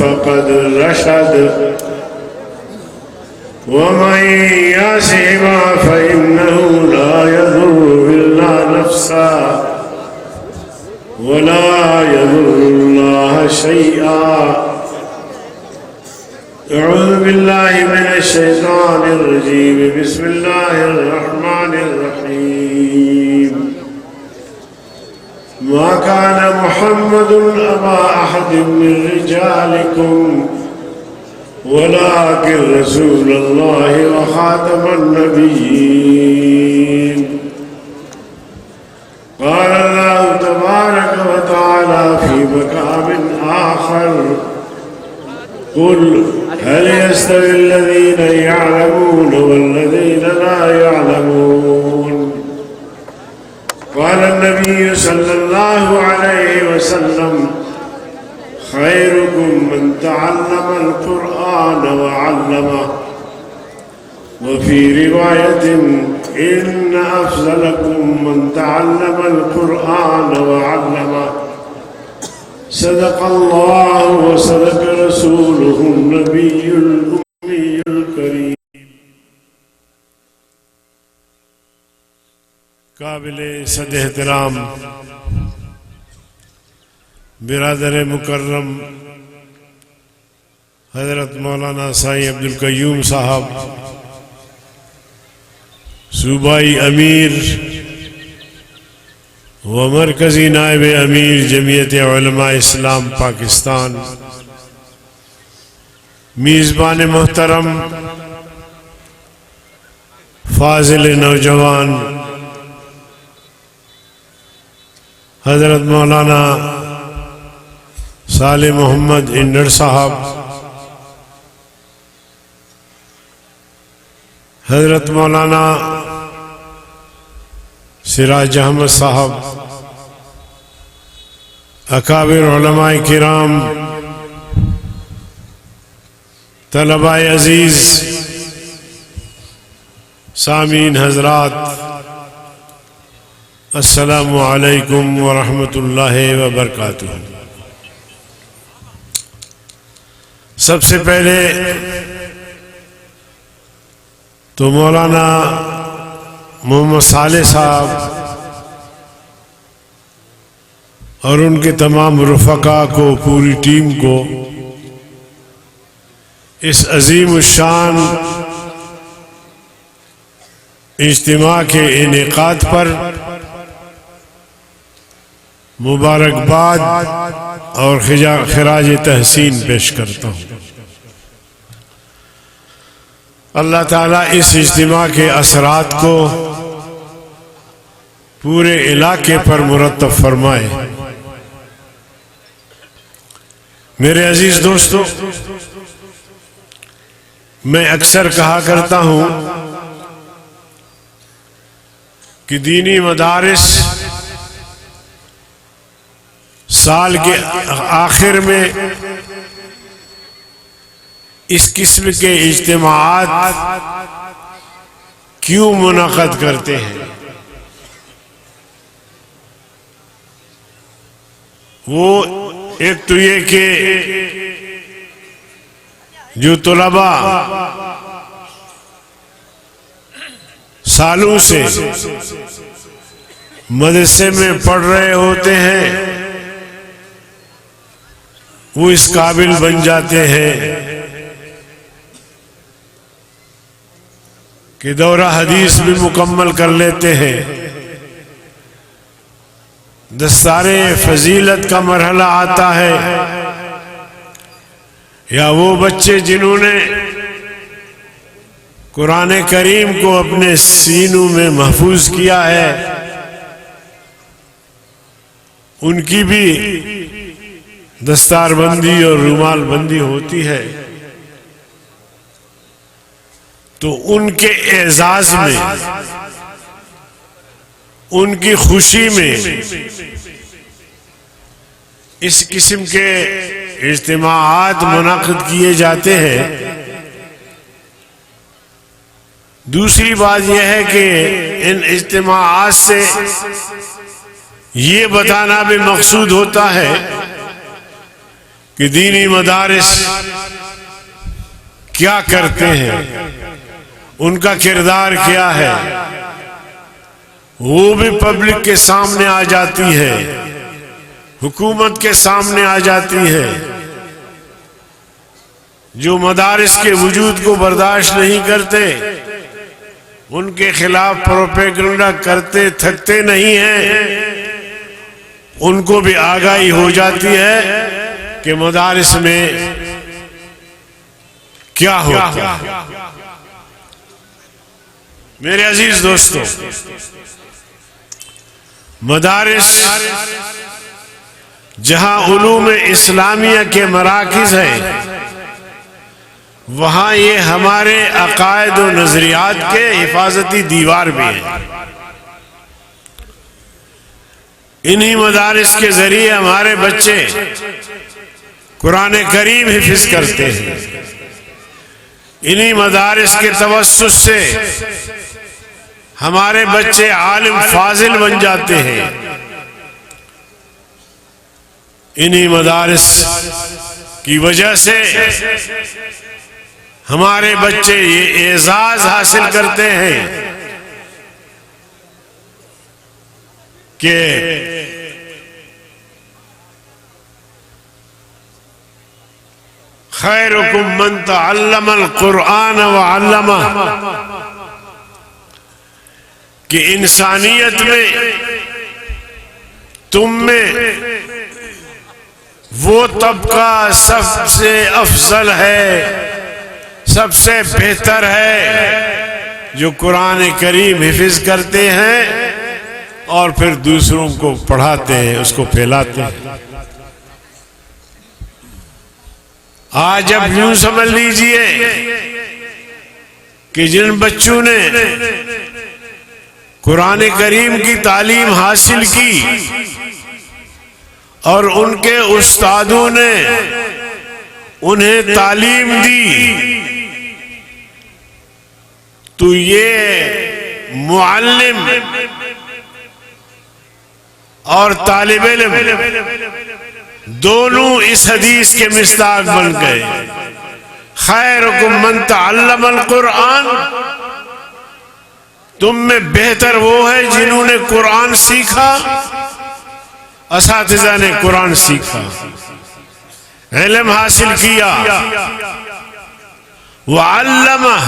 फक़द रशद वमन यअसिहिमा फ़इन्नहु ला यज़ुर्रु इल्ला नफ़्सा वला यज़ुर्रुल्लाह शैआ। अऊज़ु बिल्लाहि मिनश शैतानिर रजीम। बिस्मिल्लाहिर रहमानिर रहीम। मा कान मुहम्मदुन अबा अहदिम मिन रिजालिकुम वलाकिन रसूलल्लाहि व खातमन नबिय्यीन। क़ाल अल्लाहु तबारक व तआला फ़ी मक़ामिन आख़र क़ुल हल यस्तविल्लज़ीना यअलमून वल्लज़ीना ला यअलमून। क़ाल नबी सल्लल्लाहु अलैहि वसल्लम खैरुकुम मन तअल्लमल क़ुरआन व अल्लमह व फ़ी रिवायतिन इन्न अफ़ज़लकुम मन तअल्लमल क़ुरआन व अल्लमह। सदक़ल्लाहु व सदक़ रसूलुहुन नबियुल उम्मियुल करीम। काबिले सद एहतराम बिरादर मुकर्रम हज़रत मौलाना साईं अब्दुल क़य्यूम साहब, सूबाई अमीर व मरकज़ी नायब अमीर जमीयत उलमा इस्लाम पाकिस्तान, मीज़बान मोहतरम फाजिल नौजवान हज़रत मौलाना साले मोहम्मद इंदर साहब, हज़रत मौलाना सिराज अहमद साहब, अकाबिर उलमाए किराम, तलबाए अजीज, सामीन हजरात, अस्सलामु अलैकुम व रहमतुल्लाहि व बरकातुहू। सबसे पहले तो मौलाना मोहम्मद साले साहब और उनके तमाम रुफ़क़ा को, पूरी टीम को इस अज़ीम शान इज्तिमा के इनेकाद पर मुबारकबाद और खिराज तहसीन पेश करता हूँ। अल्लाह ताला इस इज्तिमा के असरात को पूरे इलाके पर मुरत्तब फरमाए। मेरे अजीज दोस्तों, मैं अक्सर कहा करता हूँ कि दीनी मदारिस साल के आखिर में इस किस्म के इज्तिमाआत क्यों मुनक़द करते हैं। वो एक तो ये कि जो तुलबा सालों से मदरसे में पढ़ रहे होते हैं, वो इस काबिल बन जाते हैं कि दौरा हदीस भी मुकम्मल कर लेते हैं। दस्तारे फजीलत का मरहला आता है, या वो बच्चे जिन्होंने कुरान करीम को अपने सीनों में महफूज किया है, उनकी भी दस्तारबंदी और रुमाल बंदी होती है। तो उनके एजाज में, उनकी खुशी में इस किस्म के इज्तिमाआत मुनाकिद किए जाते हैं। दूसरी बात यह है कि इन इज्तिमाआत से ये बताना भी मकसूद होता है कि दीनी मदारिस क्या करते हैं, उनका किरदार क्या है, वो भी पब्लिक के सामने आ जाती है, हुकूमत के सामने आ जाती है। जो मदारिस के वजूद को बर्दाश्त नहीं करते, उनके खिलाफ प्रोपेगेंडा करते थकते नहीं हैं, उनको भी आगाही हो जाती है कि मदारिस में क्या होता है। मेरे अजीज दोस्तों, मदारिस जहां उलूम इस्लामिया के मराकिज हैं, वहां ये हमारे अकायद और नजरियात के हिफाजती दीवार भी है। इन्हीं मदारिस के जरिए हमारे बच्चे कुरान करीम हिफ्ज करते हैं। इन्हीं मदारिस के तवस्सुस से हमारे बच्चे आलिम फाजिल बन जाते हैं। इन्हीं मदारिस की वजह से हमारे बच्चे ये एजाज हासिल करते हैं कि खैरुकुम मन तअल्लमल कुरआन व अल्लमह, कि इंसानियत में तुम में वो तबका सबसे अफजल है, सबसे बेहतर है, जो कुरान करीम हिफ्ज करते हैं और फिर दूसरों को पढ़ाते हैं, उसको फैलाते हैं। आज अब यूं समझ लीजिए कि जिन बच्चों ने कुरान करीम की तालीम हासिल की और उनके उस्तादों ने उन्हें तालीम दी, तो ये मुअल्लिम और तालिब इल्म दोनों इस हदीस के मिस्ताक बन गए। खैरुकुम मन तअल्लमल कुरआन, तुम में बेहतर वो है जिन्होंने कुरान सीखा, असातिज़ा ने कुरान सीखा, इल्म हासिल किया, व अल्लमह,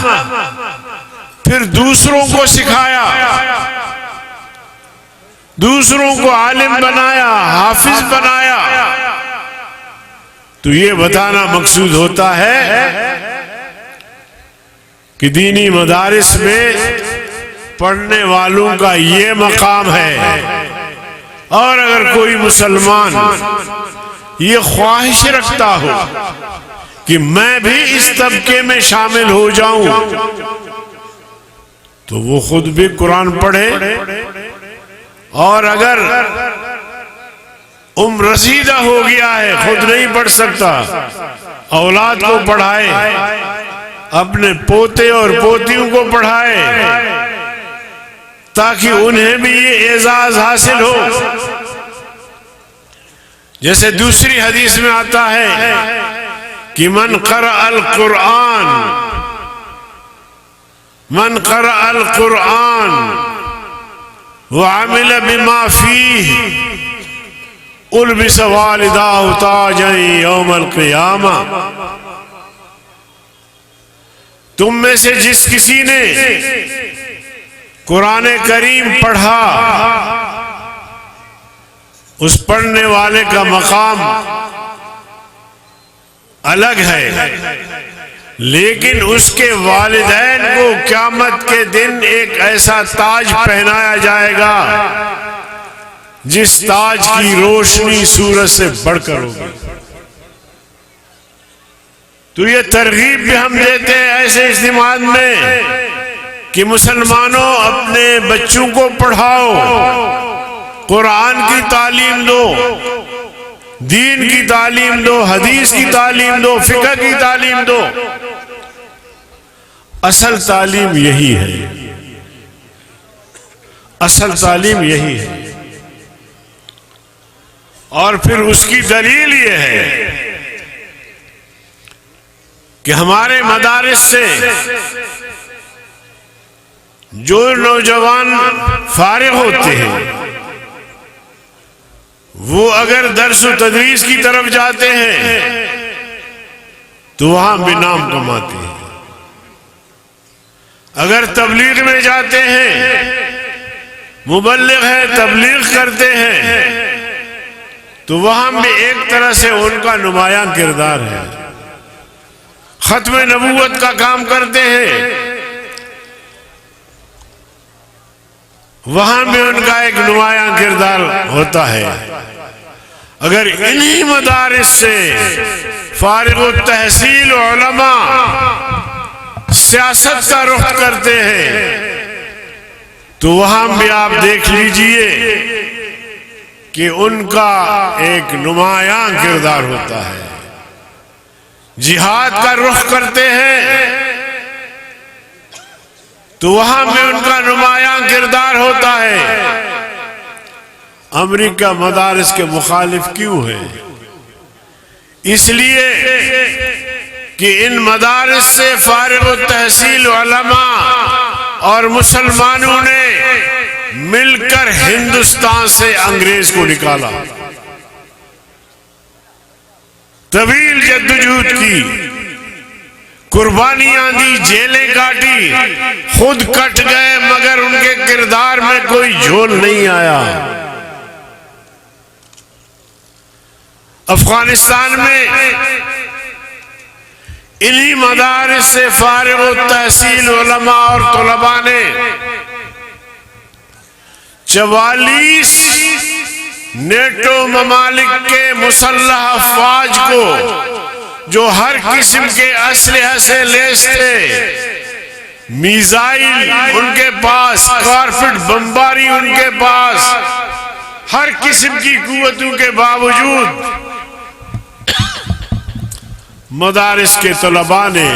फिर दूसरों को सिखाया, दूसरों को आलिम बनाया, हाफिज बनाया। तो ये बताना मकसूद होता है कि दीनी मदारिस में पढ़ने वालों का ये मकाम है। और अगर कोई मुसलमान ये ख्वाहिश रखता हो कि मैं भी इस तबके में शामिल हो जाऊं, तो वो खुद भी कुरान पढ़े, और अगर उम्र रसीदा हो गया है, खुद नहीं पढ़ सकता, औलाद को पढ़ाए, अपने पोते और पोतियों को पढ़ाए, ताकि उन्हें भी ये एजाज हासिल हो। जैसे दूसरी हदीस में आता है कि मन क़रअल कुरआन, मन क़रअल कुरआन व अमिल बिमा फीह उल्बिस वालिदाहु ताजन यौमल क़ियामा। तुम में से जिस किसी ने कुरान करीम पढ़ा, उस पढ़ने वाले का मकाम अलग है, लेकिन उसके वालिदैन को क़यामत के दिन एक ऐसा ताज पहनाया जाएगा जिस ताज की रोशनी सूरज से बढ़कर होगी। तो ये तरगीब भी हम देते हैं ऐसे इज्तिमा में कि मुसलमानों अपने बच्चों को पढ़ाओ, कुरान की तालीम दो, दीन की तालीम दो, हदीस की तालीम दो, फिक़ह की तालीम दो। असल तालीम यही है, असल तालीम यही है। और फिर उसकी दलील ये है कि हमारे मदारिस से जो नौजवान फारिग होते हैं वो अगर दर्स व तदरीस की तरफ जाते हैं तो वहां भी नाम कमाते हैं। अगर तबलीग में जाते हैं, मुबल्लिग है, तबलीग करते हैं, तो वहां भी एक तरह से उनका नुमायां किरदार है। खत्म नबूवत का काम करते हैं, वहां भी उनका एक नुमायां किरदार होता है। अगर इन्हीं मदारिस से फारिग तहसील उलमा सियासत का रुख करते हैं तो वहां भी आप देख लीजिए कि उनका एक नुमायां किरदार होता है। जिहाद का रुख करते हैं तो वहां में उनका नुमायां किरदार होता है। अमेरिका मदारिस के मुखालिफ क्यों है? इसलिए कि इन मदारिस से फारिग तहसील उलमा और मुसलमानों ने मिलकर हिंदुस्तान से अंग्रेज को निकाला, तवील जद्दोजहद की, कुर्बानियां दी, जेलें काटी, खुद कट गए मगर उनके किरदार में कोई झोल नहीं आया। अफगानिस्तान में इन्हीं मदारिस से फारिग तहसील उलमा और तुलबा ने 44 नेटो ममालिक के मुसल्लह अफवाज को जो हर किस्म के असलहा से लैस थे, मिसाइल उनके पास, कारपेट बमबारी उनके पास, हर किस्म की कुव्वतों के बावजूद मदारिस के तलबा ने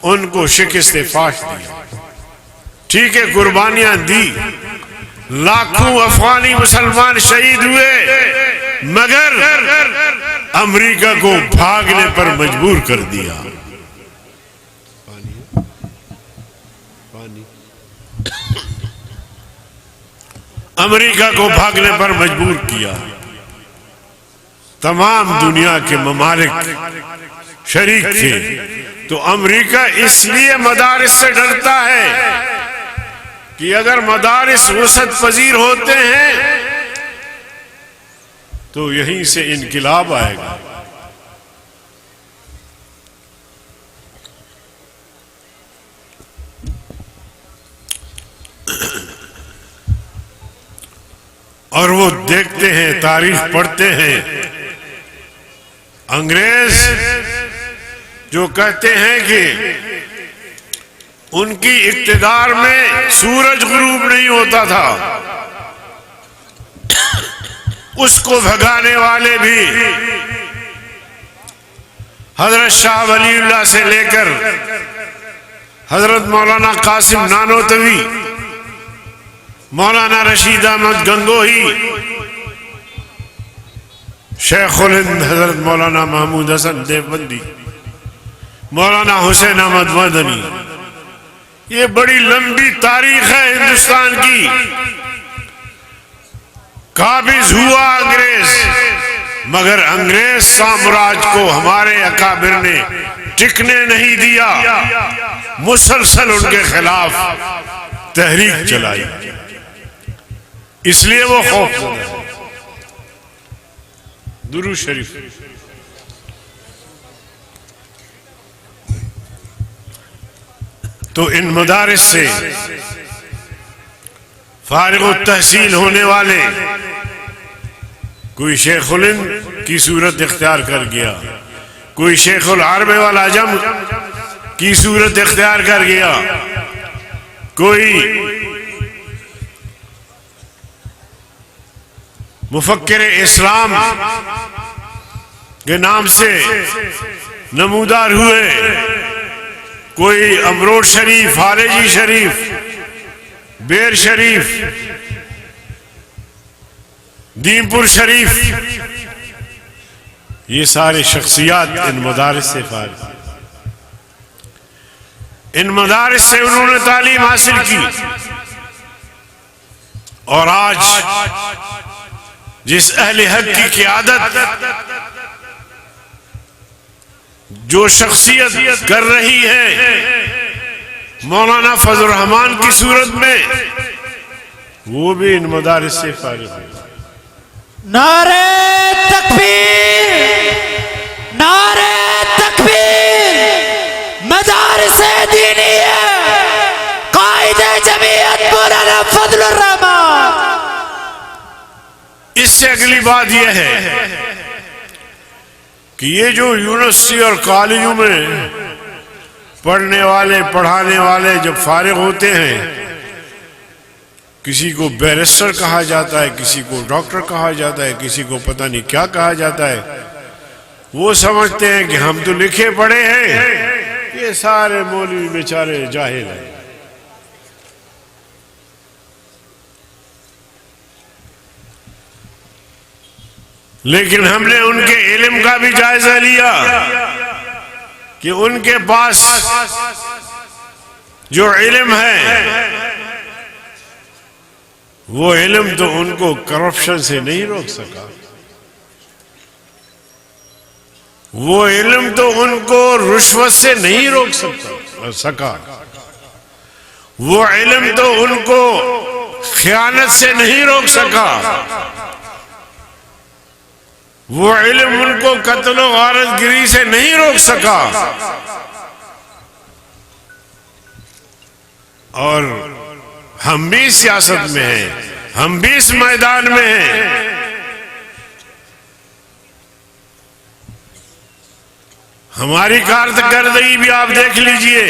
उनको शिकस्त फाश दी। ठीक है, कुर्बानियां दी, लाखों अफगानी मुसलमान शहीद हुए, मगर अमेरिका को भागने पर मजबूर कर दिया। अमेरिका को भागने पर मजबूर किया। तमाम दुनिया के ममालिक शरीक थे, तो अमेरिका इसलिए मदारिस से डरता है कि अगर मदारिस वसत पजीर होते हैं तो यहीं से इनकिलाब आएगा। और वो देखते हैं, तारीख पढ़ते हैं, अंग्रेज जो कहते हैं कि उनकी इक्तिदार में सूरज गुरूब नहीं होता था, उसको भगाने वाले भी हजरत शाह वलीउल्लाह से लेकर हजरत मौलाना कासिम नानोतवी, मौलाना रशीद अहमद गंगोही, शेखुल हिंद हजरत मौलाना महमूद हसन देवबंदी, मौलाना हुसैन अहमद मदनी, ये बड़ी लंबी तारीख है हिंदुस्तान की। काबिज हुआ अंग्रेज, मगर अंग्रेज साम्राज्य को हमारे अकाबिर ने टिकने नहीं दिया, मुसलसल उनके खिलाफ तहरीक चलाई, इसलिए वो खौफ हो गए। दुरूद शरीफ। तो इन मदारिस से फारिग तहसील होने वाले कोई शेखुल हिंद की सूरत इख्तियार कर गया, कोई शेखुल अरब वल अजम की सूरत इख्तियार कर गया, कोई मुफक्किर इस्लाम के नाम से नमूदार हुए, कोई अमरोड शरीफ, हारेजी शरीफ, बेर शरीफ, दीमपुर शरीफ, ये सारे शख्सियात इन मदारिस से फारिग। इन मदारिस से उन्होंने तालीम हासिल की। और आज जिस अहले हक की क़ियादत जो शख्सियत कर रही है मौलाना फजल रहमान की सूरत में, वो भी इन मदारिस से फारिग है। नारे तकबीर, नारे तकबीर, मदारिस दीनिया, कायदे जमीयत मौलाना फजल रहमान। इससे अगली बात यह है कि ये जो यूनिवर्सिटी और कॉलेजों में पढ़ने वाले पढ़ाने वाले जब फारिग होते हैं, किसी को बैरिस्टर कहा जाता है, किसी को डॉक्टर कहा जाता है, किसी को पता नहीं क्या कहा जाता है, वो समझते हैं कि हम तो लिखे पढ़े हैं, ये सारे मौलवी बेचारे जाहिल हैं। लेकिन हमने उनके इल्म का भी जायजा लिया कि उनके पास जो इल्म है वो इल्म तो उनको करप्शन से नहीं रोक सका, वो इल्म तो उनको रुश्वत से नहीं रोक सका, वो इल्म तो उनको खयानत से नहीं रोक सका, वो इल्म उनको कत्ल और गारतगिरी से नहीं रोक सका। और हम भी सियासत में हैं, हम भी इस मैदान में हैं। हमारी कारकर्दगी भी आप देख लीजिए,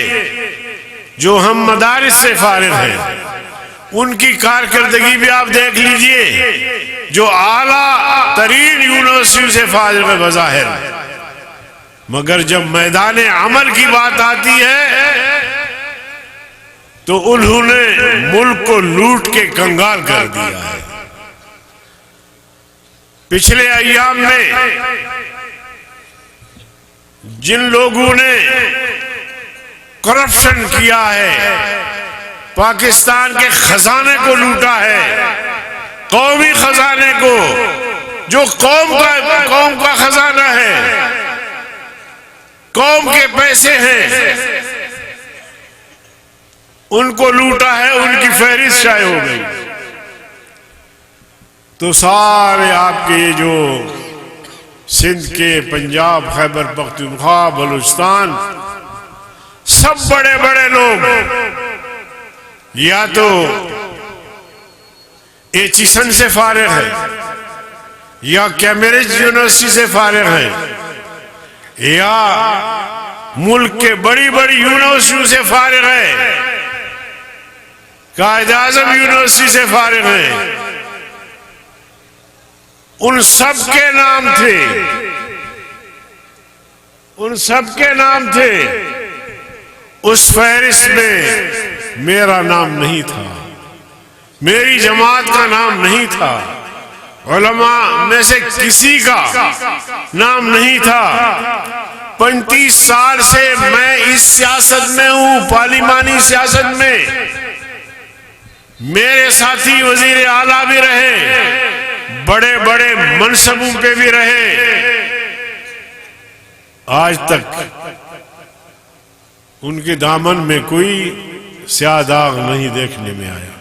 जो हम मदारिस से फारिग हैं उनकी कारकर्दगी भी आप देख लीजिए, जो आला तरीन यूनिवर्सिटी से फारिग है बज़ाहिर, मगर जब मैदान अमल की बात आती है तो उन्होंने मुल्क को लूट के कंगाल कर दिया है। पिछले अय्याम में जिन लोगों ने करप्शन किया है, पाकिस्तान के खजाने को लूटा है, कौमी खजाने को, जो कौम का खजाना है, कौम के पैसे हैं, उनको लूटा है, उनकी फहरिस्त शाये हो गई। तो सारे आपके ये जो सिंध के, पंजाब, खैबर पख्तूनख्वा, बलूचिस्तान, सब बड़े बड़े लोग या तो एचिसन से फारिग है, या कैम्ब्रिज यूनिवर्सिटी से फारिग है, या मुल्क के बड़ी बड़ी यूनिवर्सिटियों से फारिग है, कायद-ए-आज़म यूनिवर्सिटी से फारिग है। उन सब के नाम थे, उन सब के नाम थे, उस फहरिस्त में मेरा नाम नहीं था, मेरी जमात का नाम नहीं था, उलमा में से किसी का नाम नहीं था। 35 साल से मैं इस सियासत में हूं, पार्लिमानी सियासत में। मेरे साथी वजीर आला भी रहे, बड़े बड़े मनसबों पे भी रहे, आज तक उनके दामन में कोई स्याह दाग नहीं देखने में आया।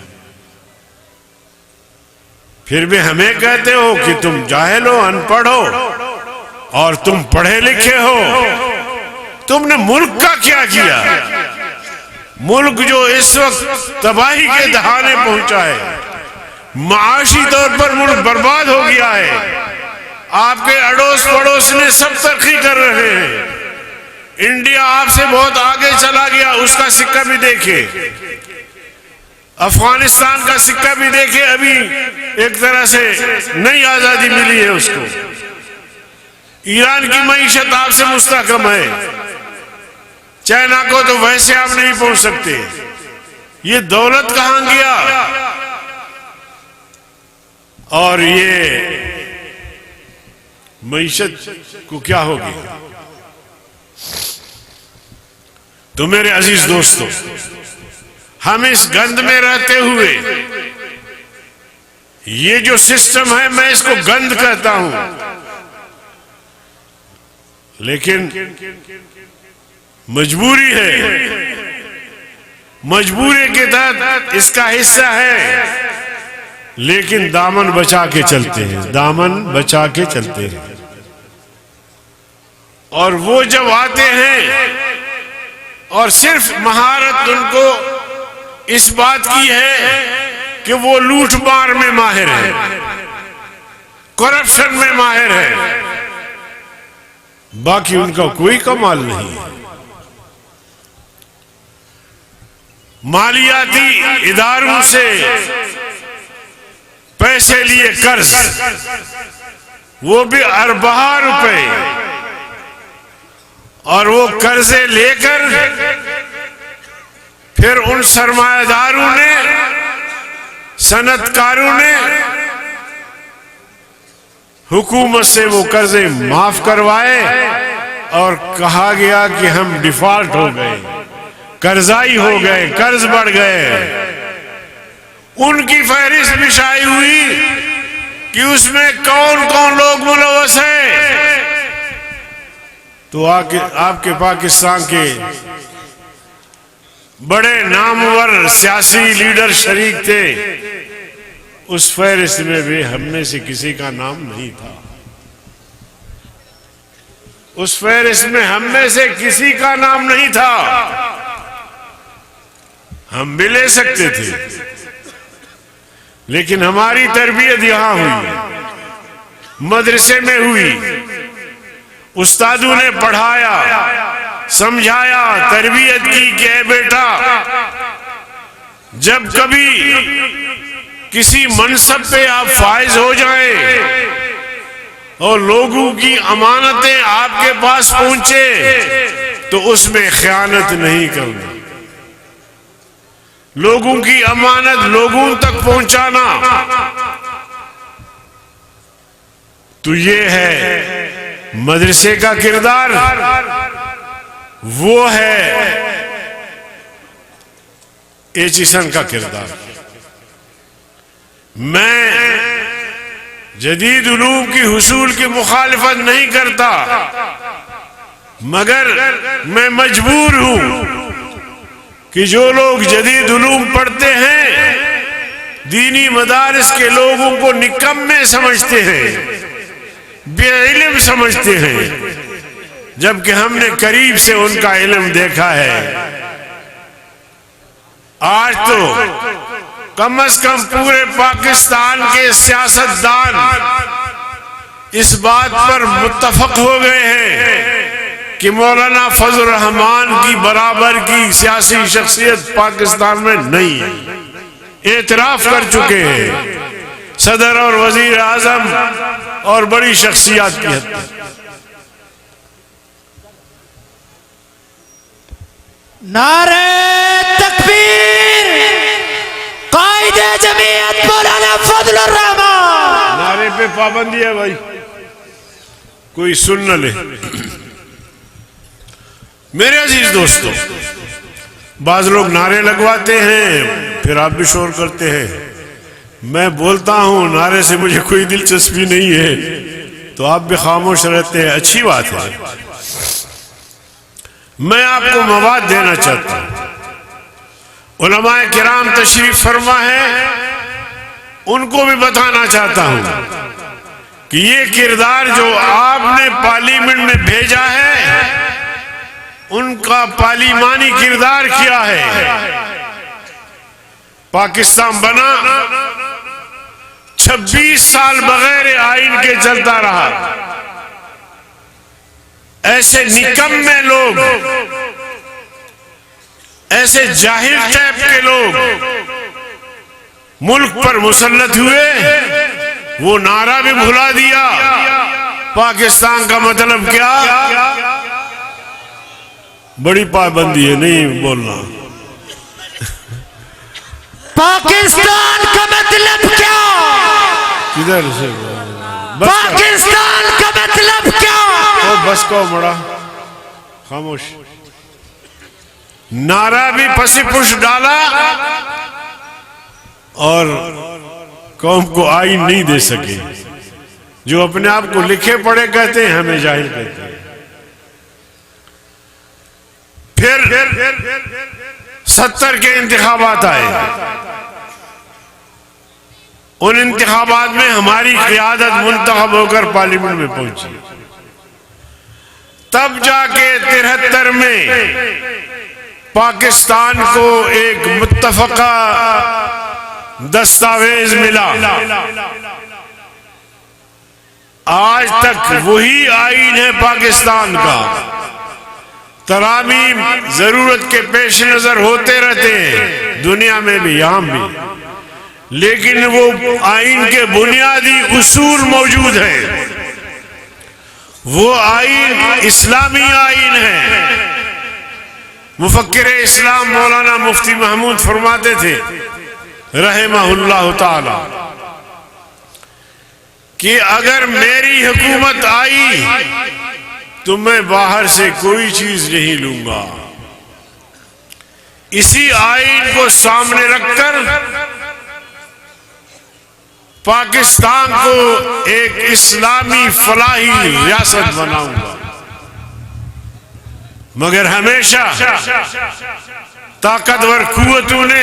फिर भी हमें कहते हो कि तुम जाहिल हो, अनपढ़ हो, और तुम पढ़े लिखे हो। तुमने मुल्क का क्या किया? मुल्क जो इस वक्त तबाही के दहाने पहुंचा है, माशी तौर पर मुल्क बर्बाद हो गया है। आपके अड़ोस पड़ोस ने सब तरक्की कर रहे हैं, इंडिया आपसे बहुत आगे चला गया, उसका सिक्का भी देखे। अफगानिस्तान का सिक्का भी देखे, अभी एक तरह से नई आजादी मिली है उसको। ईरान की मईशत आपसे मुस्तहकम है, चाइना को तो वैसे आप नहीं पहुंच सकते। ये दौलत कहां गया? और ये मईशत को क्या होगी? तो मेरे अजीज दोस्तों, हम इस गंद में रहते हुए, ये जो सिस्टम है मैं इसको गंद कहता हूं, लेकिन मजबूरी है, मजबूरी के तहत इसका हिस्सा है, लेकिन दामन बचा के चलते हैं, दामन बचा के चलते हैं। और वो जब आते हैं और सिर्फ महारत उनको इस बात की है कि वो लूट मार में माहिर है, करप्शन में माहिर है, बाकी उनका कोई कमाल नहीं है। मालियाती इदारों से पैसे लिए कर्ज, वो भी अरबा रुपए, और वो कर्जे लेकर फिर उन सरमायादारों ने, सनतकारों ने हुकूमत से वो कर्जे माफ करवाए और कहा गया कि हम डिफॉल्ट हो गए, कर्जाई हो गए, कर्ज बढ़ गए। उनकी फहरिस्त बिछाई हुई कि उसमें कौन कौन लोग मुलव्वस हैं। तो आपके पाकिस्तान के बड़े नामवर सियासी लीडर शरीक थे, उस फहरिस्त में भी हम में से किसी का नाम नहीं था। उस फहरिस्त में हम में से किसी का नाम नहीं था। हम भी ले सकते थे, लेकिन हमारी तरबियत यहां हुई, मदरसे में हुई, उस्तादों ने पढ़ाया, समझाया, तरबियत की कि बेटा, जब कभी किसी मनसब पे आप फाइज हो जाएं और लोगों की अमानतें आपके पास पहुंचे तो उसमें खयानत नहीं करना। लोगों की अमानत लोगों तक पहुंचाना, तो ये है मदरसे का किरदार, वो है एचिसन का किरदार। मैं जदीद उलूम की हुसूल की मुखालिफत नहीं करता, मगर मैं मजबूर हूं कि जो लोग जदीद उलूम पढ़ते हैं, दीनी मदारिस के लोगों को निकम्मे समझते हैं, बेइल्म समझते हैं, जबकि हमने करीब से उनका इल्म देखा है। आज तो कम से कम पूरे पाकिस्तान के सियासतदान इस बात पर मुत्तफक हो गए हैं कि मौलाना फजल रहमान की बराबर की सियासी शख्सियत पाकिस्तान में नहीं है। एतराफ कर चुके हैं सदर और वजीर आजम और बड़ी शख्सियत की हद तक। नारे तकबीर, कायदे जमीयत मौलाना फजल रहमान। नारे पे पाबंदी है भाई, कोई सुन न ले। मेरे अजीज दोस्तों, बाज लोग नारे लगवाते हैं, फिर आप भी शोर करते हैं। मैं बोलता हूं नारे से मुझे कोई दिलचस्पी नहीं है, तो आप भी खामोश रहते हैं, अच्छी बात है। मैं आपको मवाद देना चाहता हूं। उलमाए किराम तशरीफ फरमा है, उनको भी बताना चाहता हूं कि ये किरदार जो आपने पार्लियामेंट में भेजा है, उनका पार्लिमानी किरदार क्या है। पाकिस्तान बना 26 साल बगैर आइन के चलता रहा। ऐसे निकम्मे लोग, ऐसे जाहिल टाइप के लोग मुल्क पर मुसल्लत हुए, वो नारा भी भुला दिया। पाकिस्तान का मतलब क्या? बड़ी पाबंदी है, नहीं बोलना। पाकिस्तान का मतलब क्या? किधर से? पाकिस्तान का मतलब क्या? बस को मड़ा, खामोश। नारा भी पसीपुश डाला और कौम को आईन नहीं दे सके। जो अपने आप को लिखे पढ़े कहते हैं, हमें जाहिल कहते हैं। फिर 70 के इंतखाबात आए। उन इंतखाबात में हमारी क़ियादत मुंतखब होकर पार्लियामेंट में पहुंची। तब जाके 73 में पाकिस्तान को एक मुत्तफ़क़ा दस्तावेज मिला। आज तक वही आईन है पाकिस्तान का। तरामीम जरूरत के पेश नजर होते रहते हैं, दुनिया में भी यहां भी, लेकिन वो आईन के बुनियादी उसूल मौजूद हैं। वो आईन इस्लामी आईन है। मुफक्किर इस्लाम मौलाना मुफ्ती महमूद फरमाते थे रहमहुल्लाह ताला कि अगर मेरी हुकूमत आई तो मैं बाहर से कोई चीज नहीं लूंगा। इसी आईन को सामने रखकर पाकिस्तान को एक इस्लामी फलाही रियासत बनाऊंगा। मगर हमेशा ताकतवर कुव्वतों ने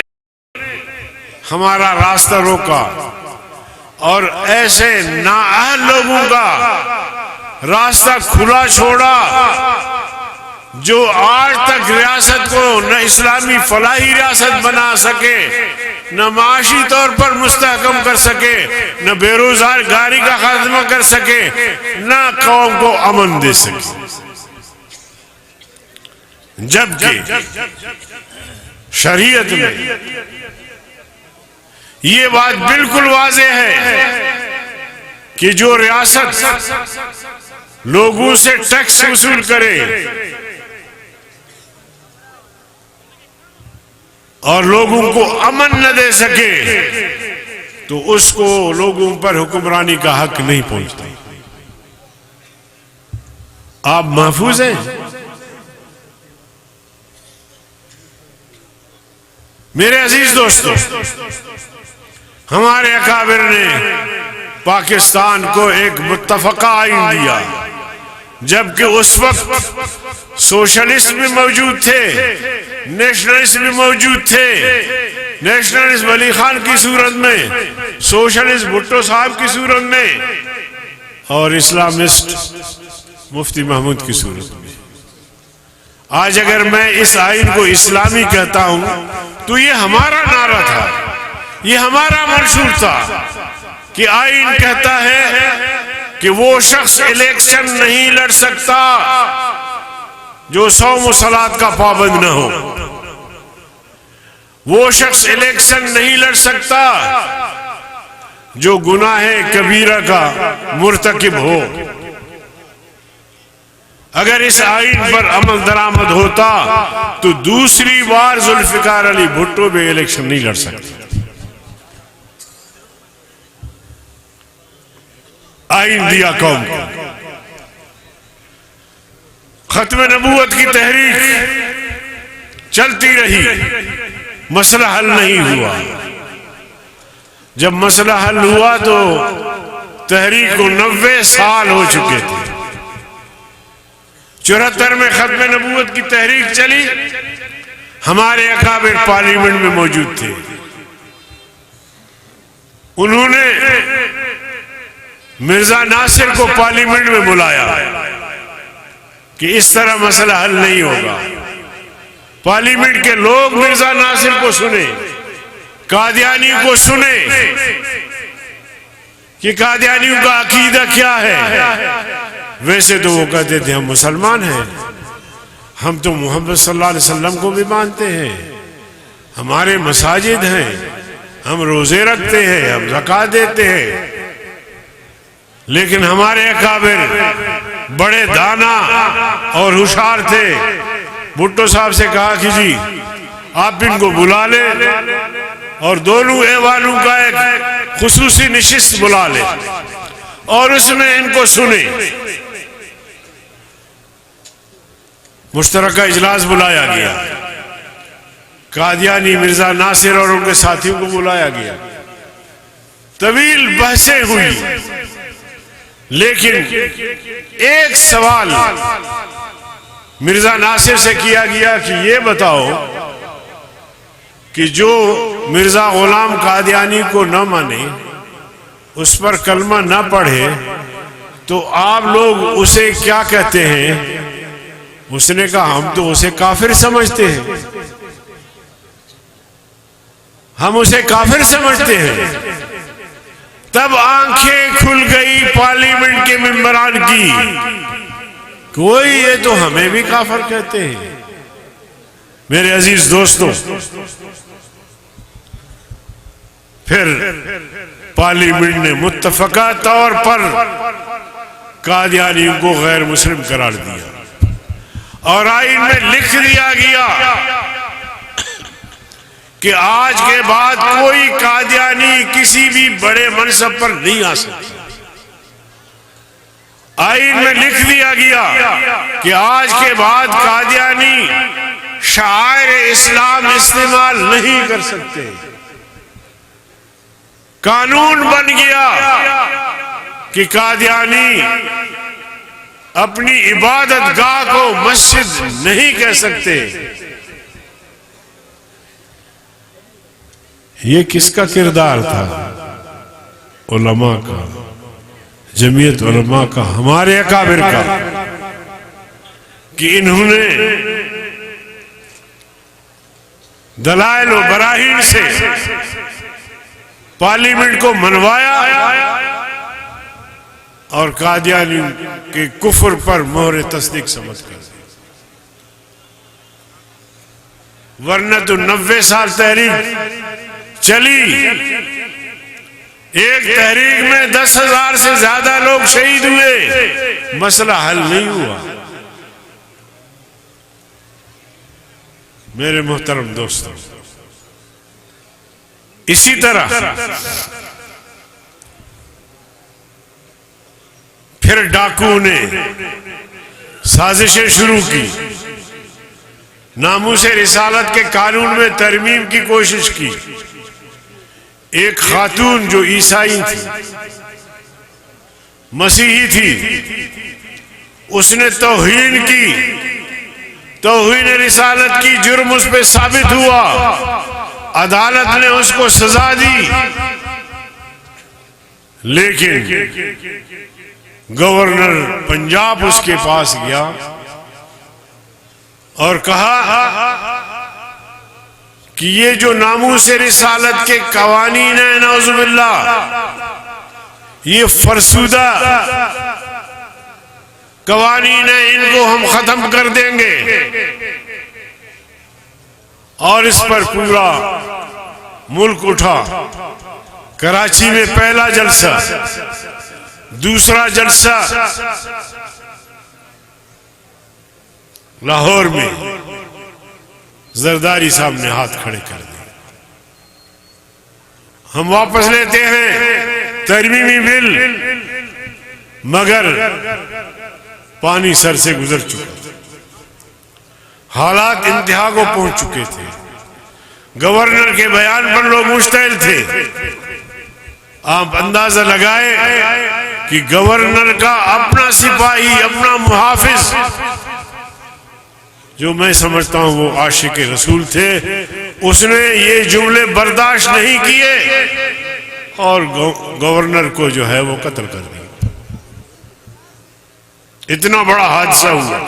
हमारा रास्ता रोका और ऐसे नाअहल लोगों का रास्ता खुला छोड़ा जो आज तक रियासत को न इस्लामी फलाही रियासत बना सके, न माशी तौर पर मुस्तहकम कर सके, न बेरोजगारी का खात्मा कर सके, न कौम को अमन दे सके। जबकि शरीयत में ये बात बिल्कुल वाज़ेह है कि जो रियासत लोगों से टैक्स वसूल करे और लोगों को अमन न दे सके तो उसको लोगों पर हुक्मरानी का हक नहीं पहुंचता। आप महफूज हैं। मेरे अजीज दोस्तों, हमारे अकाबिर ने पाकिस्तान को एक मुत्तफ़क़ा आईन दिया, जबकि उस वक्त सोशलिस्ट भी मौजूद थे, नेशनलिस्ट भी मौजूद थे। नेशनलिस्ट वली खान की सूरत में, सोशलिस्ट भुट्टो साहब की सूरत में और इस्लामिस्ट मुफ्ती महमूद की सूरत में। आज अगर मैं इस आईन को इस्लामी कहता हूं तो ये हमारा नारा था, ये हमारा मंशूर था कि आईन कहता है कि वो शख्स इलेक्शन नहीं लड़ सकता जो सौम व सलात का पाबंद न हो। वो शख्स इलेक्शन नहीं लड़ सकता जो गुनाह कबीरा का मुर्तकिब हो। अगर इस आईन पर अमल दरामद होता तो दूसरी बार जुल्फिकार अली भुट्टो भी इलेक्शन नहीं लड़ सकते। आईन दिया कौम को। खत्म नबूवत की तहरीक चलती रही, मसला हल नहीं हुआ। जब मसला हल हुआ तो तहरीक को 90 साल हो चुके थे। 74 में खत्म नबूवत की तहरीक चली। हमारे अकाबिर पार्लियामेंट में मौजूद थे। उन्होंने मिर्जा नासिर को पार्लियामेंट में बुलाया कि इस तरह मसला हल नहीं होगा। पार्लियामेंट के लोग मिर्जा नासिर को सुने, कादियानी को सुने कि कादियानियों का अकीदा क्या है। वैसे तो वो कहते थे हम मुसलमान हैं, हम तो मोहम्मद सल्लल्लाहु अलैहि वसल्लम को भी मानते हैं, हमारे मसाजिद हैं, हम रोजे रखते हैं, हम ज़कात देते हैं। लेकिन हमारे अकाबिर बड़े दाना और होशियार थे। भुट्टो साहब से कहा कि जी आप इनको बुला ले और दोनों ऐवानों का एक खुसूसी निशिस्त बुला ले और उसमें इनको सुने। मुश्तरका इजलास बुलाया गया। कादियानी मिर्जा नासिर और उनके साथियों को बुलाया गया। तवील बहसें हुई, लेकिन एक सवाल मिर्जा नासिर से किया गया कि ये बताओ कि जो मिर्जा गुलाम कादियानी को न माने, उस पर कलमा न पढ़े, तो आप लोग उसे क्या कहते हैं? उसने कहा हम तो उसे काफिर समझते हैं, हम उसे काफिर समझते हैं। तब आंखें खुल गई पार्लियामेंट के मेंबरान की, कोई ये तो हमें भी काफिर कहते हैं। मेरे अजीज दोस्तों, फिर पार्लियामेंट ने मुत्तफका तौर पर कादियानियों को गैर मुस्लिम करार दिया और आईन में लिख दिया गया कि आज के बाद कोई कादियानी किसी भी बड़े मनसब पर नहीं आ सकता। आईन में लिख दिया गया कि आज के बाद कादियानी शायर इस्लाम इस्तेमाल नहीं कर सकते। कानून बन गया कि कादियानी अपनी इबादत गाह को मस्जिद नहीं कह सकते। ये किसका किरदार था? उलमा का, जमीयत उलमा का, हमारे अकाबिर का, कि इन्होंने दलाइल व बराहीन से पार्लियामेंट को मनवाया और कादियानी के कुफ्र पर मोहर तस्दीक समझ कर। वरना तो 90 साल तहरीक चली, एक तहरीक में 10,000 से ज्यादा लोग शहीद हुए, मसला हल नहीं हुआ। मेरे मोहतरम दोस्तों, इसी तरह फिर डाकुओं ने साजिशें शुरू की, नामूसे रिसालत के कानून में तरमीम की कोशिश की। एक खातून जो ईसाई थी, मसीही थी, उसने तौहीन की, तौहीन रिसालत की जुर्म उस पे साबित हुआ। अदालत ने उसको सजा दी, लेकिन गवर्नर पंजाब उसके पास गया और कहा कि ये जो नामूसे रिसालत के कवानीन है, नौजुबिल्लाह, ये फरसूदा कवानीन है, इनको हम खत्म कर देंगे। और इस पर पूरा मुल्क उठा। कराची में पहला जलसा, दूसरा जलसा लाहौर में जरदारी साहब ने हाथ खड़े कर दिए। हम वापस लेते हैं तरमीमी बिल, मगर पानी सर से गुजर चुका, हालात इंतहा को पहुंच चुके थे। गवर्नर के बयान पर लोग मुश्तइल थे। आप अंदाजा लगाए कि गवर्नर का अपना सिपाही, अपना मुहाफिज, जो मैं समझता हूं वो आशिक रसूल थे, उसने ये जुमले बर्दाश्त नहीं किए और गवर्नर को जो है वो कत्ल कर दिया। इतना बड़ा हादसा हुआ।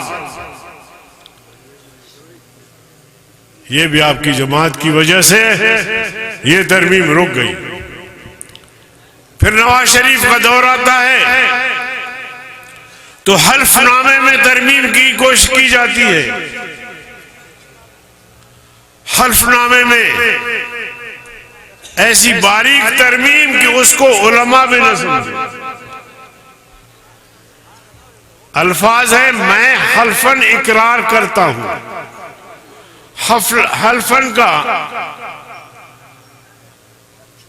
ये भी आपकी जमात की वजह से ये तरमीम रुक गई। फिर नवाज शरीफ का दौर आता है तो हल्फनामे में तरमीम की कोशिश की जाती है। हल्फनामे में ऐसी बारीक तरमीम कि उसको उलमा भी न समझे। अल्फाज है, मैं हल्फन इकरार करता हूं। हल्फन का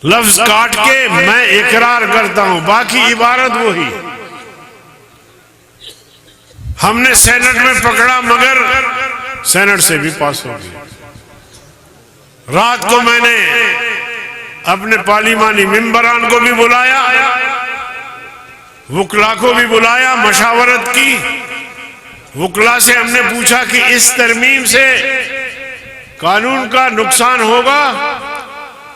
लफ्ज काट के मैं इकरार करता हूं, बाकी इबारत वही। हमने सेनेट में पकड़ा, मगर सेनेट से भी पास हो गया। रात को मैंने अपने पार्लिमानी मेंबरान को भी बुलाया, वकला को भी बुलाया, मशावरत की। वकला से हमने पूछा कि इस तरमीम से कानून का नुकसान होगा।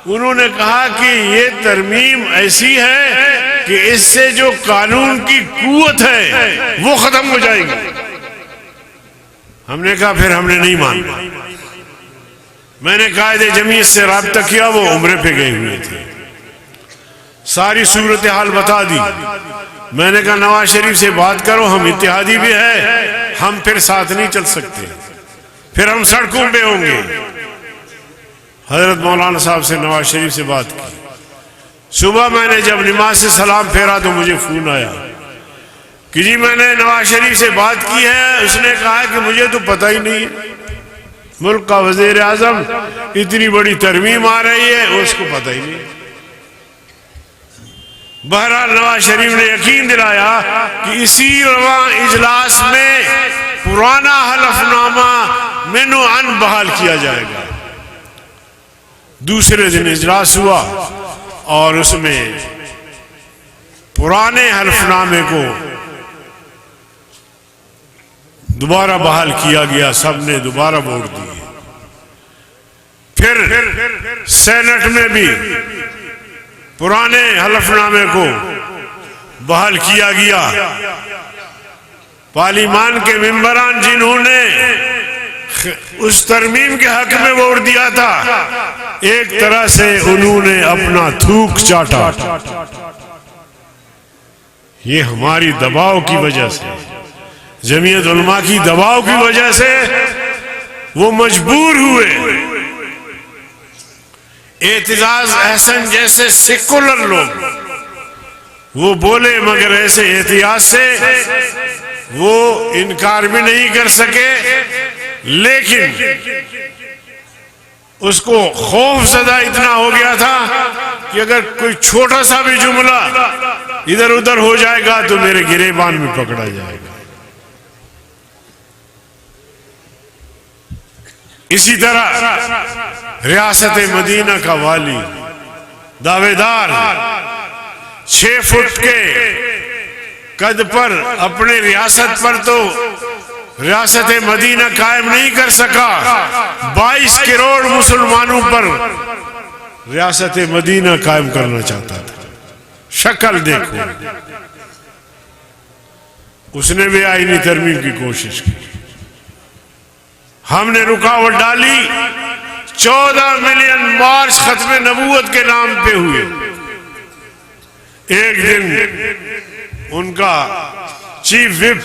उन्होंने कहा कि ये तरमीम ऐसी है कि इससे जो कानून की कुव्वत है वो खत्म हो जाएगी। हमने कहा फिर हमने नहीं माना। मैंने कायदे जमीयत से राब्ता किया, वो उम्रे पे गए हुए थे, सारी सूरत हाल बता दी। मैंने कहा नवाज शरीफ से बात करो, हम इत्तेहादी भी है, हम फिर साथ नहीं चल सकते, फिर हम सड़कों पे होंगे। हजरत मौलाना साहब से नवाज शरीफ से बात की। सुबह मैंने जब नमाज से सलाम फेरा तो मुझे फोन आया कि जी मैंने नवाज शरीफ से बात की है। उसने कहा कि मुझे तो पता ही नहीं है, मुल्क का वजीर आजम इतनी बड़ी तरमीम आ रही है, उसको पता ही नहीं। बहरहाल नवाज शरीफ ने यकीन दिलाया कि इसी रवा इजलास में पुराना हलफनामा मेनू अन बहाल किया जाएगा। दूसरे दिन इजलास हुआ और उसमें पुराने हलफनामे को दोबारा बहाल किया गया। सबने दोबारा वोट दिए। फिर सेनेट में भी पुराने हलफनामे को बहाल किया गया। पार्लिमान के मेंबरान जिन्होंने उस तरमीम के हक में वोट दिया था, एक तरह से उन्होंने अपना थूक चाटा। ये हमारी दबाव की वजह से, जमीयत उलमा की दबाव की वजह से वो मजबूर हुए। एतजाज अहसन जैसे सेकुलर लोग वो बोले, मगर ऐसे एहतियात से वो इनकार भी नहीं कर सके। लेकिन उसको खौफ ज़दा इतना हो गया था कि अगर कोई छोटा सा भी जुमला इधर उधर हो जाएगा तो मेरे गिरेबान में पकड़ा जाएगा। इसी तरह रियासत मदीना का वाली दावेदार 6 फुट के कद पर अपने रियासत पर तो रियासत मदीना कायम नहीं कर सका, 22 करोड़ मुसलमानों पर रियासत मदीना कायम करना चाहता था। शक्ल देखो, उसने भी आईनी तरमीम की कोशिश की। हमने रुकावट डाली। 14 मिलियन मार्च खत्म नबूवत के नाम पे हुए। एक दिन उनका चीफ विप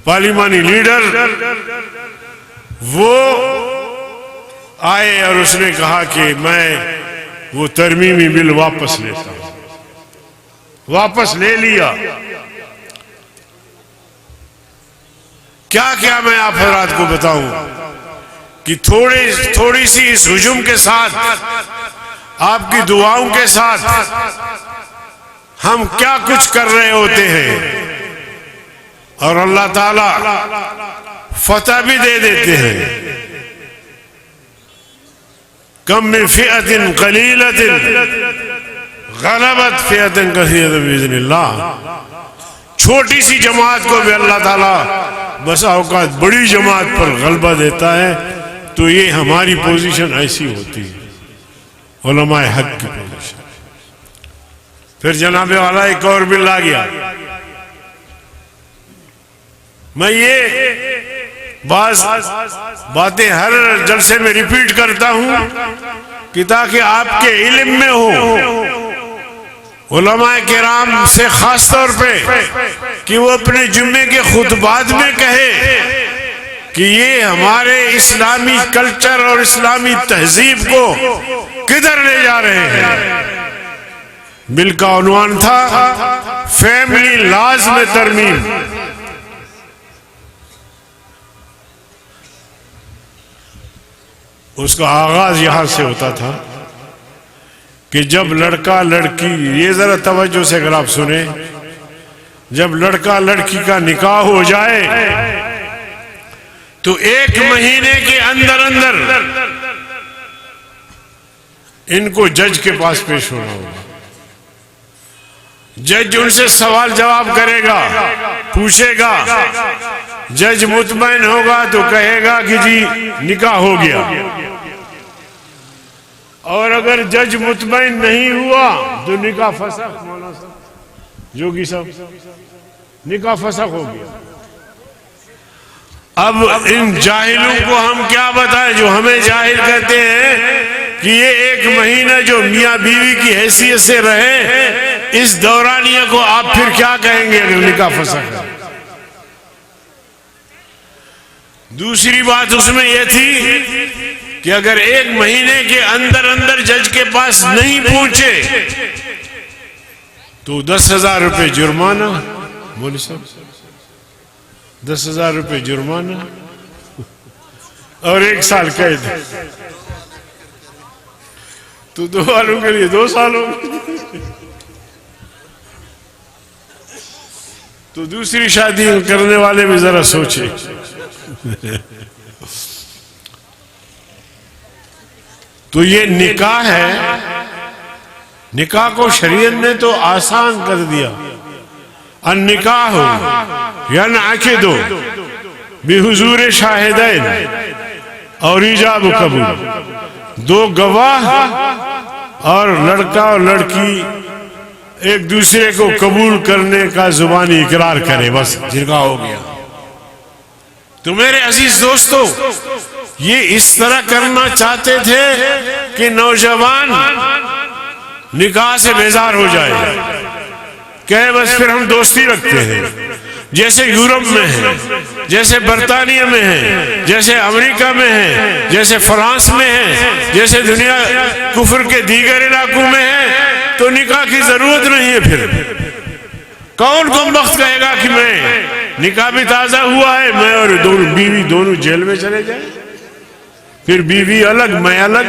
पार्लिमानी लीडर वो आए और उसने कहा कि मैं वो तरमीमी बिल वापस लेता हूं। वापस ले लिया। क्या क्या मैं आप हजरात को बताऊं कि थोड़ी सी इस हुजूम के साथ, आपकी दुआओं के साथ हम क्या कुछ कर रहे होते हैं और अल्लाह ताला फतह भी दे देते हैं। कम में फिअतिन कलीलतिन गलबत फिअतिन कसीरतन बिइज़्निल्लाह। छोटी सी जमात को भी अल्लाह ताला बसा औकात बड़ी जमात पर गलबा देता है। तो ये हमारी पोजीशन ऐसी होती है, उलमाए हक की पोजीशन। फिर जनाबे वाला एक और बिल आ गया। मैं ये बातें हर जलसे में रिपीट करता हूं कि ताकि आपके इल्म में हो, उलमाए किराम से खास तौर पे कि वो अपने जुम्मे के खुतबात में कहे कि ये हमारे इस्लामी कल्चर और इस्लामी तहजीब को किधर ले जा रहे हैं। बिल का उन्वान था फैमिली लॉज में तरमीम। उसका आगाज यहां से होता था कि जब लड़का लड़की, ये जरा तवज्जो से अगर आप सुने, जब लड़का लड़की का निकाह हो जाए तो 1 महीने के अंदर अंदर इनको जज के पास पेश होना होगा। जज उनसे सवाल जवाब करेगा, पूछेगा। जज मुतमईन होगा तो कहेगा कि जी निकाह हो गया, और अगर जज मुतमईन नहीं हुआ तो निकाह फसख। मौलाना साहब, जोगी साहब, निकाह फसख हो गया। अब इन जाहिलों को हम क्या बताएं जो हमें जाहिल करते हैं कि ये एक महीना जो मियाँ बीवी की हैसियत से रहे, इस दौरानिया को आप फिर क्या कहेंगे अगर निकाह फसख है। दूसरी बात उसमें यह थी कि अगर एक महीने के अंदर अंदर जज के पास नहीं पहुंचे तो 10,000 रुपये जुर्माना। बोले साहब, 10,000 रुपये जुर्माना और 1 साल कैद। तो 2 वालों के लिए 2 साल हो। तो दूसरी शादी करने वाले भी जरा सोचे। तो ये निकाह है, निकाह को शरीयत ने तो आसान कर दिया। अन निकाह हो या नाकिदो बिहुजूर शाहिदैन और इजाब कबूल, 2 गवाह और लड़का और लड़की एक दूसरे को कबूल करने का जुबानी इकरार करे, बस निकाह हो गया। तो मेरे अजीज दोस्तों, ये इस तरह करना चाहते थे कि नौजवान निकाह से बेजार हो जाए, कहे बस फिर हम दोस्ती रखते हैं। जैसे यूरोप में है, जैसे बर्तानिया में है, जैसे अमेरिका में है, जैसे फ्रांस में है, जैसे दुनिया कुफर के दीगर इलाकों में है, तो निकाह की जरूरत नहीं है। फिर कौन वक्त कहेगा कि मैं निकाह भी ताजा हुआ है, मैं और दोनों बीवी दोनों जेल में चले जाए, फिर बीवी अलग मैं अलग।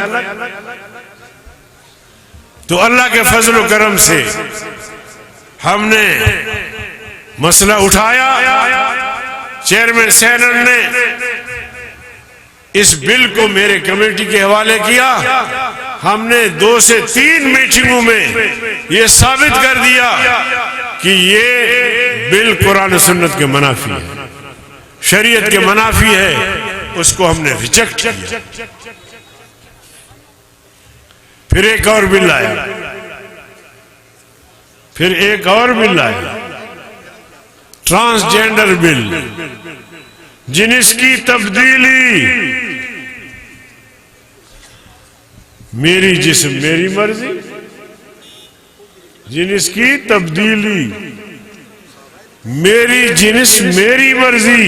तो अल्लाह के फजल करम से हमने मसला उठाया, चेयरमैन सैनन ने इस बिल को मेरे कमेटी के हवाले किया। हमने 2 से 3 मीटिंगों में ये साबित कर दिया कि ये बिल कुरान और सुन्नत के मनाफी है, शरीयत के मनाफी है, उसको हमने रिजेक्ट किया। फिर एक और बिल आया, फिर एक और बिल आया, ट्रांसजेंडर बिल, जिनिस की तब्दीली। मेरी जिस्म मेरी मर्जी, जिनिस की तब्दीली, मेरी जिनिस मेरी मर्जी।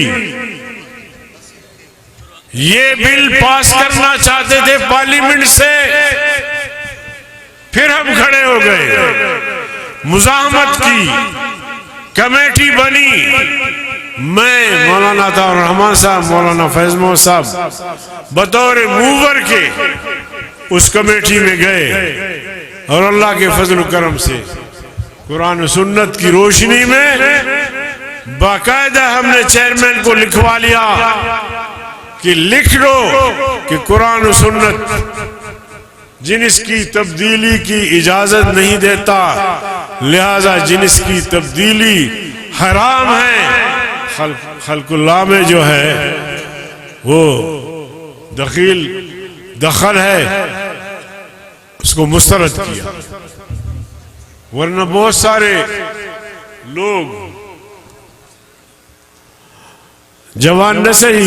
ये बिल पास करना चाहते थे पार्लियामेंट से, फिर हम खड़े हो गए, मुजाहमत की, कमेटी बनी। मैं मौलाना अताउर रहमान साहब, मौलाना फैज मोहम्मद साहब बतौर मूवर के उस कमेटी में गए और अल्लाह के फजल करम से कुरान सुन्नत की रोशनी में बाकायदा हमने चेयरमैन को लिखवा लिया कि लिख लो कि कुरान सुन्नत जिनिस की तब्दीली की इजाजत नहीं देता, लिहाजा जिनिस की तब्दीली हराम है। खल्कुल्लाह में जो है वो दखल है, उसको मुस्तरद किया। वरना बहुत सारे लोग जवान न सही,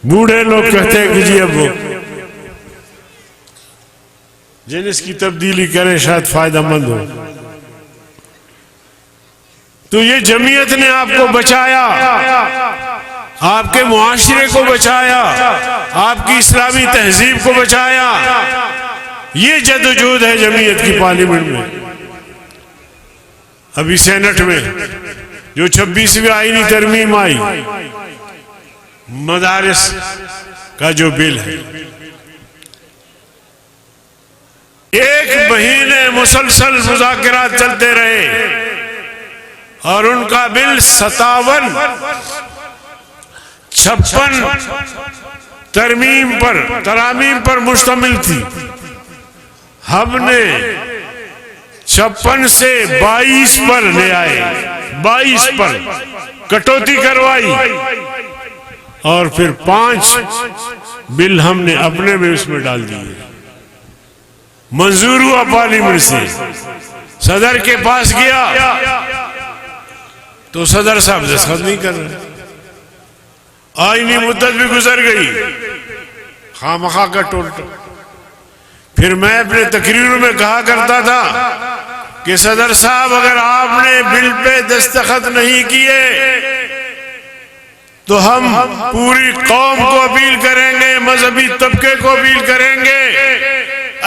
बूढ़े लोग कहते हैं कि जी अब वो जिनिस की तब्दीली करें शायद फायदेमंद हो। तो ये जमीयत ने आपको बचाया, आपके मुआशरे को बचाया, आपकी इस्लामी तहजीब को बचाया। ये जदोजहद है जमीयत की पार्लियामेंट में। अभी सेनेट में जो 26वीं आईनी तरमीम आई, मदारिस का जो बिल है, 1 महीने मुसलसल मुज़ाकरात चलते रहे, और उनका बिल 57, 56, तरामीम पर मुश्तमिल थी। हमने 56 से 22 पर ले आए, 22 पर कटौती करवाई और फिर 5 बिल हमने अपने में उसमें डाल दिए। मंजूर हुआ पार्लियामेंट से, सदर के पास गया तो सदर साहब दस्तखत नहीं कर रहे। आईनी मुद्दत भी गुजर गई, खामखा का टोल। फिर मैं अपने तकरीरों में कहा करता था कि सदर साहब अगर आपने बिल पे दस्तखत नहीं किए तो हम पूरी कौम को अपील करेंगे, मजहबी तबके को अपील करेंगे,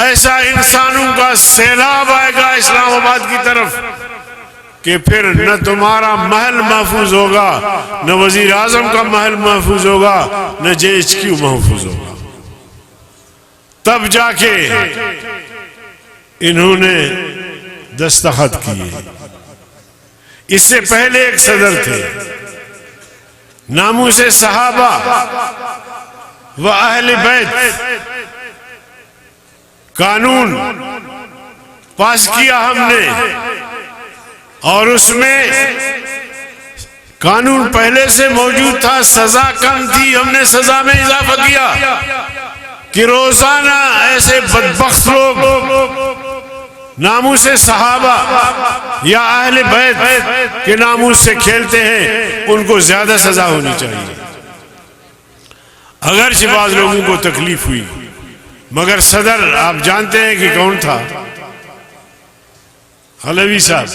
ऐसा इंसानों का सैलाब आएगा इस्लामाबाद की तरफ कि फिर न तुम्हारा महल महफूज होगा, न वजीर आजम का महल महफूज होगा, न JHQ महफूज होगा। तब जाके इन्होंने दस्तखत किए। इससे पहले एक सदर थे, नामूसे सहाबा व अहले बैत कानून पास किया हमने, और उसमें कानून पहले से मौजूद था, सजा कम थी, हमने सजा में इजाफा किया कि रोजाना ऐसे बदबख्त लोग नामूसे सहाबा या अहले बैत के नामूस से खेलते हैं, उनको ज्यादा सजा होनी चाहिए। अगरचे बाज लोगों को तकलीफ हुई, मगर सदर आप जानते हैं कि कौन था? हलवी साहब।